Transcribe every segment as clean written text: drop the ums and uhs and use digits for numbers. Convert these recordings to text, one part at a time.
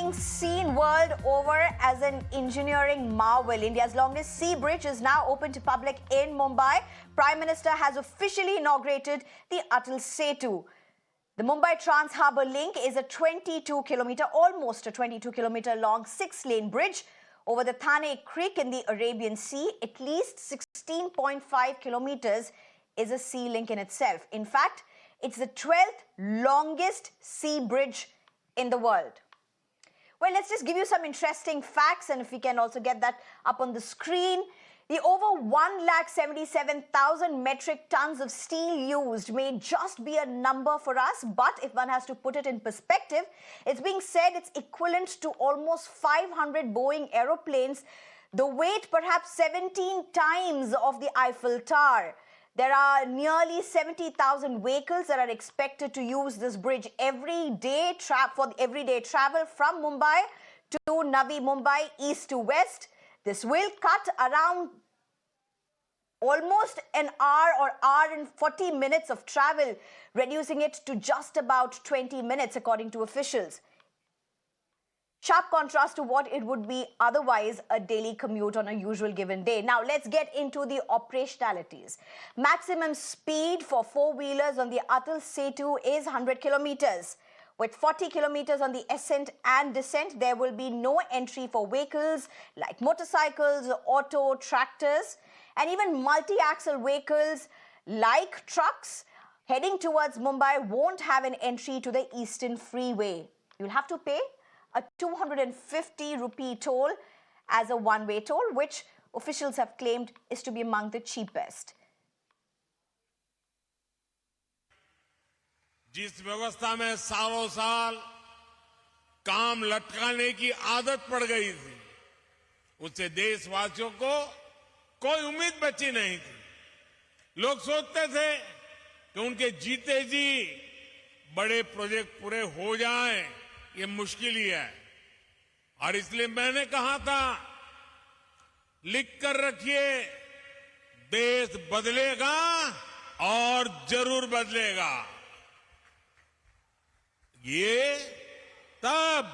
being seen world over as an engineering marvel. India's longest sea bridge is now open to public in Mumbai. Prime Minister has officially inaugurated the Atal Setu. The Mumbai Trans Harbour Link is a 22-kilometer, almost a 22-kilometer long 6-lane bridge over the Thane Creek in the Arabian Sea. At least 16.5 kilometers is a sea link in itself. In fact, it's the 12th longest sea bridge in the world. Well, let's just give you some interesting facts, and if we can also get that up on the screen. The over 1,77,000 metric tons of steel used may just be a number for us, but if one has to put it in perspective, it's being said it's equivalent to almost 500 Boeing aeroplanes, the weight perhaps 17 times of the Eiffel Tower. There are nearly 70,000 vehicles that are expected to use this bridge every day for everyday travel from Mumbai to Navi Mumbai, east to west. This will cut around almost an hour or hour and 40 minutes of travel, reducing it to just about 20 minutes, according to officials. Sharp contrast to what it would be otherwise a daily commute on a usual given day. Now, let's get into the operationalities. Maximum speed for four-wheelers on the Atal Setu is 100 kilometers. With 40 kilometers on the ascent and descent, there will be no entry for vehicles like motorcycles, auto, tractors, and even multi-axle vehicles like trucks heading towards Mumbai won't have an entry to the Eastern Freeway. You'll have to pay a 250 rupee toll as a one-way toll, which officials have claimed is to be among the cheapest. जिस व्यवस्था में सालों साल काम लटकाने की आदत पड़ गई थी, उससे देशवासियों को कोई उम्मीद बची नहीं थी। लोग सोचते थे कि उनके जीते जी बड़े प्रोजेक्ट पूरे हो जाएं, ये मुश्किल ही है। और इसलिए मैंने कहा था, लिख कर रखिए, देश बदलेगा और जरूर बदलेगा। ये तब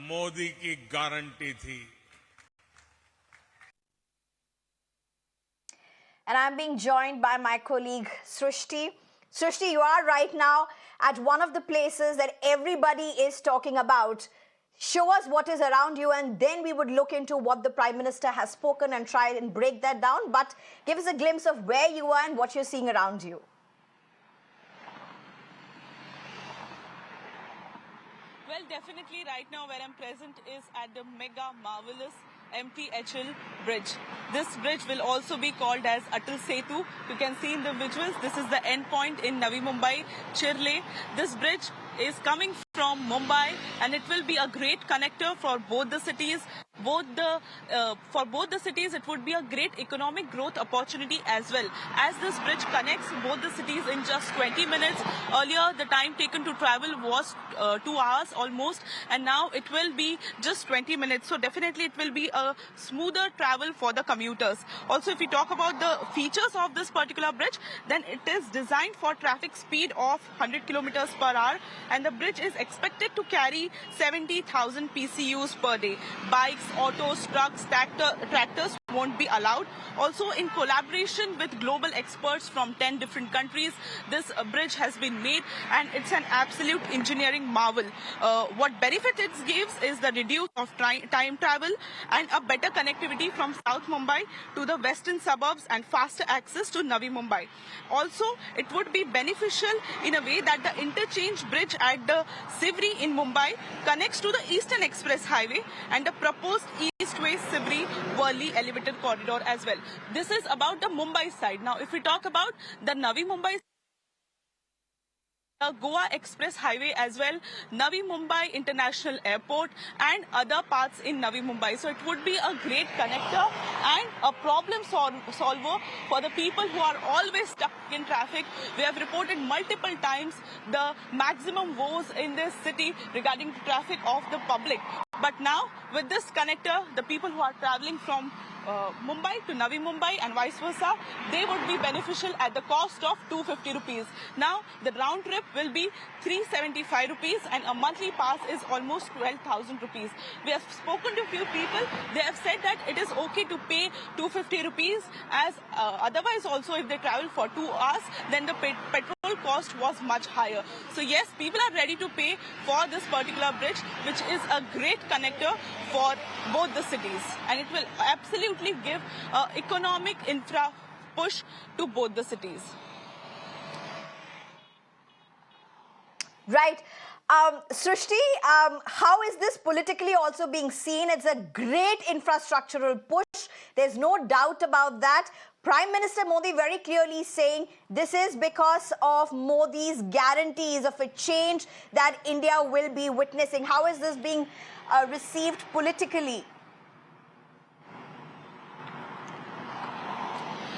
मोदी की गारंटी थी। And I'm being joined by my colleague Srishti. Srishti, you are right now at one of the places that everybody is talking about. Show us what is around you, and then we would look into what the Prime Minister has spoken and try and break that down. But give us a glimpse of where you are and what you're seeing around you. Well, definitely right now where I'm present is at the mega marvelous MTHL bridge. This bridge will also be called as Atal Setu. You can see in the visuals, this is the end point in Navi Mumbai, Chirle. This bridge is coming from Mumbai, and it will be a great connector for both the cities. For both the cities, it would be a great economic growth opportunity as well, as this bridge connects both the cities in just 20 minutes. Earlier, the time taken to travel was 2 hours almost, and now it will be just 20 minutes. So definitely it will be a smoother travel for the commuters. Also, if we talk about the features of this particular bridge, then it is designed for traffic speed of 100 kilometers per hour, and the bridge is expected to carry 70,000 PCUs per day. Bikes, autos, trucks, tractors won't be allowed. Also, in collaboration with global experts from 10 different countries, this bridge has been made, and it's an absolute engineering marvel. What benefit it gives is the reduce of time travel and a better connectivity from South Mumbai to the western suburbs and faster access to Navi Mumbai. Also, it would be beneficial in a way that the interchange bridge at the Sivri in Mumbai connects to the Eastern Express Highway and the proposed East-West Sivri-Worli elevated corridor as well. This is about the Mumbai side. Now, if we talk about the Navi Mumbai, Goa Express Highway as well, Navi Mumbai International Airport, and other parts in Navi Mumbai. So it would be a great connector and a problem solver for the people who are always stuck in traffic. We have reported multiple times the maximum woes in this city regarding traffic of the public. But now, with this connector, the people who are traveling from Mumbai to Navi Mumbai and vice versa, they would be beneficial at the cost of 250 rupees. Now, the round trip will be 375 rupees and a monthly pass is almost 12,000 rupees. We have spoken to a few people. They have said that it is okay to pay 250 rupees as otherwise also if they travel for 2 hours, then the petrol cost was much higher. So yes, people are ready to pay for this particular bridge, which is a great connector for both the cities. And it will absolutely give economic infra push to both the cities. Right. Srishti, how is this politically also being seen? It's a great infrastructural push. There's no doubt about that. Prime Minister Modi very clearly saying this is because of Modi's guarantees of a change that India will be witnessing. How is this being received politically?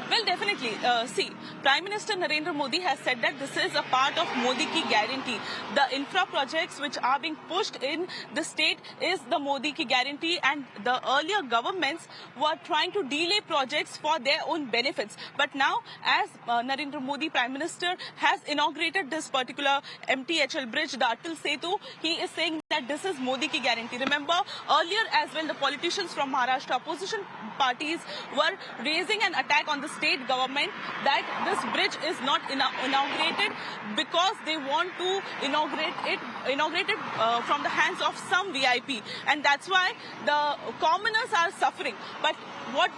Well, definitely. See, Prime Minister Narendra Modi has said that this is a part of Modi Ki Guarantee. The infra projects which are being pushed in the state is the Modi Ki Guarantee, and the earlier governments were trying to delay projects for their own benefits. But now, as Narendra Modi, Prime Minister, has inaugurated this particular MTHL bridge, the Atal Setu, he is saying that this is Modi Ki Guarantee. Remember, earlier as well, the politicians from Maharashtra, opposition parties, were raising an attack on the state government that this bridge is not inaugurated because they want to inaugurate it from the hands of some VIP, and that's why the commoners are suffering. But what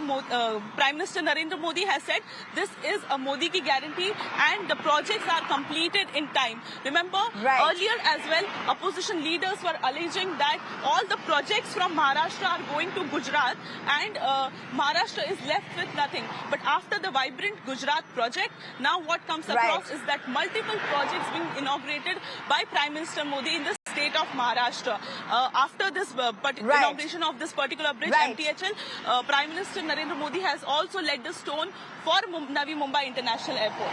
Prime Minister Narendra Modi has said, this is a Modi Ki Guarantee and the projects are completed in time. Remember, earlier as well, opposition leaders were alleging that all the projects from Maharashtra are going to Gujarat and Maharashtra is left with nothing. But after the vibrant Gujarat project, now what comes across is that multiple projects being inaugurated by Prime Minister Modi in the state of Maharashtra. After this inauguration of this particular bridge, MTHL, Prime Minister Narendra Modi has also laid the stone for Navi Mumbai International Airport.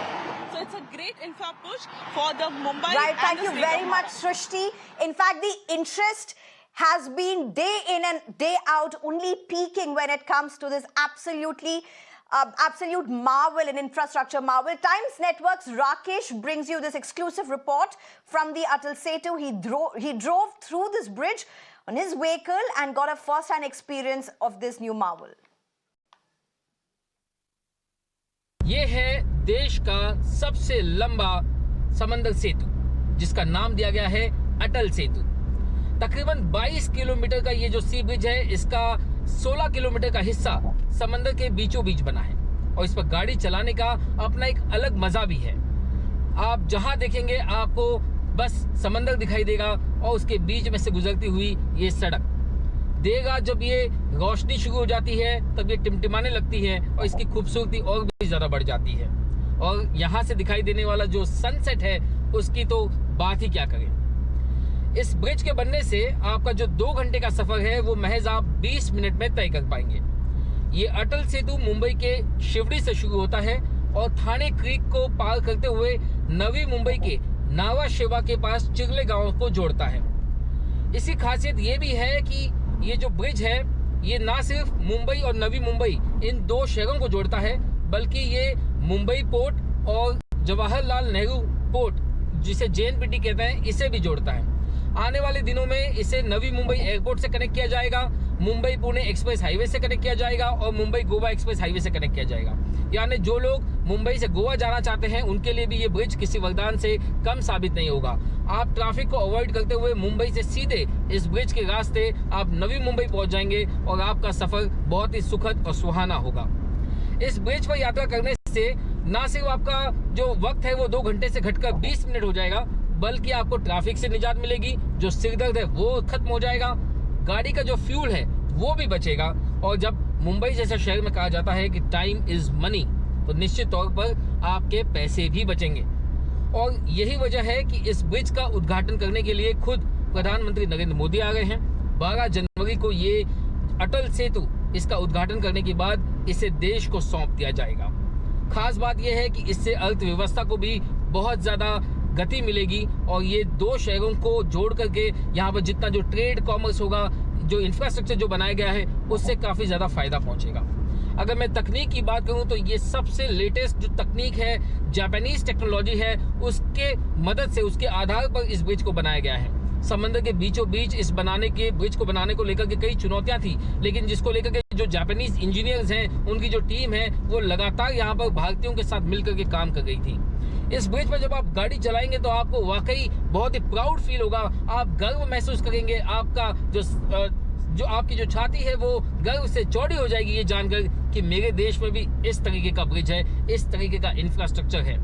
So it's a great infra push for the Mumbai. Right, thank and the you very much, Srishti. In fact, the interest has been day in and day out only peaking when it comes to this absolute marvel and infrastructure marvel. Times Network's Rakesh brings you this exclusive report from the Atal Setu. He drove through this bridge on his vehicle and got a first-hand experience of this new marvel. ये है देश का सबसे लंबा समंदर सेतु, जिसका नाम दिया गया है अटल सेतु। तकरीबन 22 किलोमीटर का ये जो सी ब्रिज है, इसका 16 किलोमीटर का हिस्सा समंदर के बीचों बीच बना है और इस पर गाड़ी चलाने का अपना एक अलग मजा भी है। आप जहां देखेंगे आपको बस समंदर दिखाई देगा और उसके बीच में से गुजरती हुई ये सड़क। देर रात जब ये रोशनी शुरू हो जाती है तब ये टिमटिमाने लगती है और इसकी खूबसूरती और भी ज्यादा बढ़ जाती है। और यहाँ से दिखाई देने वाला जो सनसेट है उसकी तो बात ही क्या करें। इस ब्रिज के बनने से आपका जो 2 घंटे का सफर है वो महज आप 20 मिनट में तय कर पाएंगे। ये अटल सेतु मुंबई के शिवड़ी से शुरू होता है और थाने क्रीक को पार करते हुए नवी मुंबई के नावा शेवा के पास चिगले गांव को जोड़ता है। इसकी खासियत ये भी है कि ये जो ब्रिज है ये ना सिर्फ मुंबई और नवी मुंबई इन 2 शहरों को जोड़ता है, बल्कि ये मुंबई पोर्ट और जवाहरलाल नेहरू पोर्ट, जिसे JNPT कहते हैं, इसे भी जोड़ता है। आने वाले दिनों में इसे नवी मुंबई एयरपोर्ट से कनेक्ट किया जाएगा, मुंबई पुणे एक्सप्रेस हाईवे से कनेक्ट किया जाएगा और मुंबई गोवा एक्सप्रेस हाईवे से कनेक्ट किया जाएगा। यानी जो लोग मुंबई से गोवा जाना चाहते हैं उनके लिए भी ये ब्रिज किसी वरदान से कम साबित नहीं होगा। आप ट्रैफिक को अवॉइड करते हुए मुंबई से सीधे इस ब्रिज के रास्ते आप नवी मुंबई पहुंच जाएंगे और आपका सफर बहुत ही सुखद और सुहाना होगा। इस ब्रिज पर यात्रा करने से न सिर्फ आपका जो वक्त है वो 2 घंटे से घटकर 20 मिनट हो जाएगा, बल्कि आपको ट्रैफिक से निजात मिलेगी, जो सिरदर्द है वो खत्म हो जाएगा, गाड़ी का जो फ्यूल है वो भी बचेगा। और जब मुंबई जैसे शहर में कहा जाता है कि टाइम इज मनी, तो निश्चित तौर पर आपके पैसे भी बचेंगे। और यही वजह है कि इस ब्रिज का उद्घाटन करने के लिए खुद प्रधानमंत्री नरेंद्र मोदी आ गए हैं। 12 जनवरी को ये अटल सेतु इसका उद्घाटन करने के बाद इसे देश को सौंप दिया जाएगा। खास बात यह है कि इससे अर्थव्यवस्था को भी बहुत ज्यादा गति मिलेगी और ये 2 शहरों को जोड़ करके यहाँ पर जितना जो ट्रेड कॉमर्स होगा, जो इंफ्रास्ट्रक्चर जो बनाया गया है, उससे काफी ज्यादा फायदा पहुंचेगा। अगर मैं तकनीक की बात करूं तो ये सबसे लेटेस्ट जो तकनीक है, जापानीज टेक्नोलॉजी है, उसके मदद से, उसके आधार पर इस ब्रिज को बनाया गया है। समंदर के बीचों बीच इस ब्रिज को बनाने को लेकर के कई चुनौतियां थी, लेकिन जिसको लेकर के जो जापानीज इंजीनियर्स हैं, उनकी जो टीम है, वो लगातार यहाँ पर भारतीयों के साथ मिलकर के काम कर गई थी। इस ब्रिज पर जब आप गाड़ी चलाएंगे तो आपको वाकई बहुत ही प्राउड फील होगा, आप गर्व महसूस करेंगे, आपका जो आपकी जो छाती है वो गर्व से चौड़ी हो जाएगी ये जानकर कि मेरे देश में भी इस तरीके का ब्रिज है, इस तरीके का इंफ्रास्ट्रक्चर है।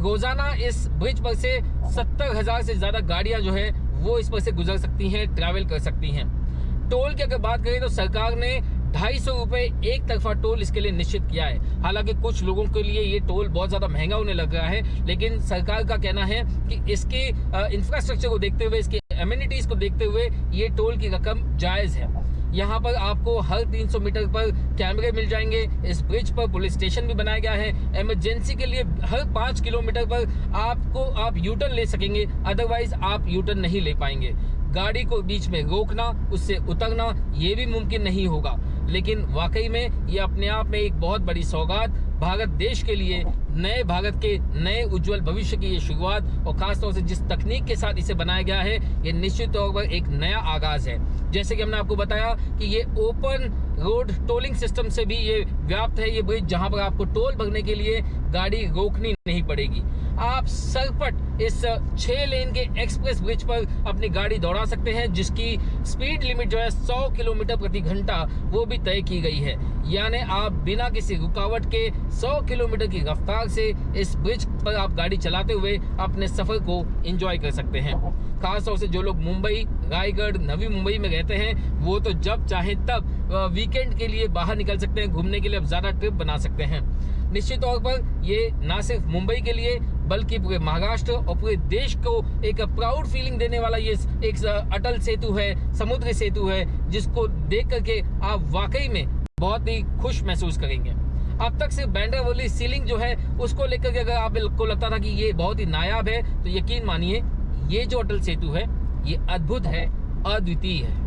रोजाना इस ब्रिज पर से 70,000 से ज्यादा गाड़ियां जो है वो इस पर से गुजर सकती हैं, ट्रैवल कर सकती हैं। टोल की अगर बात करें तो सरकार ने 250 रुपए एक तरफा टोल इसके लिए निश्चित किया है। हालांकि कुछ लोगों के लिए ये टोल बहुत ज्यादा महंगा होने लग रहा है, लेकिन सरकार का कहना है कि इसके इंफ्रास्ट्रक्चर को देखते हुए, इसके एमिनिटीज को देखते हुए ये टोल की रकम जायज है। यहाँ पर आपको हर 300 मीटर पर कैमरे मिल जाएंगे। इस ब्रिज पर पुलिस स्टेशन भी बनाया गया है। इमरजेंसी के लिए हर 5 किलोमीटर पर आप यू टर्न ले सकेंगे, अदरवाइज आप यू टर्न नहीं ले पाएंगे। गाड़ी को बीच में रोकना, उससे उतरना ये भी मुमकिन नहीं होगा। लेकिन वाकई में ये अपने आप में एक बहुत बड़ी सौगात, भारत देश के लिए नए भारत के नए उज्जवल भविष्य की ये शुरुआत, और खासतौर से जिस तकनीक के साथ इसे बनाया गया है, ये निश्चित तौर पर एक नया आगाज है। जैसे कि हमने आपको बताया कि ये ओपन रोड टोलिंग सिस्टम से भी ये व्याप्त है ये ब्रिज, जहां पर आपको टोल भरने के लिए गाड़ी रोकनी नहीं पड़ेगी। आप सरपट इस 6 लेन के एक्सप्रेस ब्रिज पर अपनी गाड़ी दौड़ा सकते हैं, जिसकी स्पीड लिमिट जो है 100 किलोमीटर प्रति घंटा वो भी तय की गई है। यानी आप बिना किसी रुकावट के 100 किलोमीटर की रफ्तार से इस ब्रिज पर आप गाड़ी चलाते हुए अपने सफर को एंजॉय कर सकते हैं। खासतौर से जो लोग मुंबई, रायगढ़, नवी मुंबई में रहते हैं, वो तो जब चाहे तब वीकेंड के लिए बाहर निकल सकते हैं, घूमने के लिए अब ज्यादा ट्रिप बना सकते हैं। निश्चित तौर पर ये ना सिर्फ मुंबई के लिए बल्कि पूरे महाराष्ट्र और पूरे देश को एक प्राउड फीलिंग देने वाला ये एक अटल सेतु है, समुद्री सेतु है, जिसको देख करके आप वाकई में बहुत ही खुश महसूस करेंगे। अब तक सिर्फ बैंड्रा-वर्ली सीलिंग जो है उसको लेकर के अगर आपको लगता था कि ये बहुत ही नायाब है, तो यकीन मानिए ये जो अटल सेतु है ये अद्भुत है, अद्वितीय है।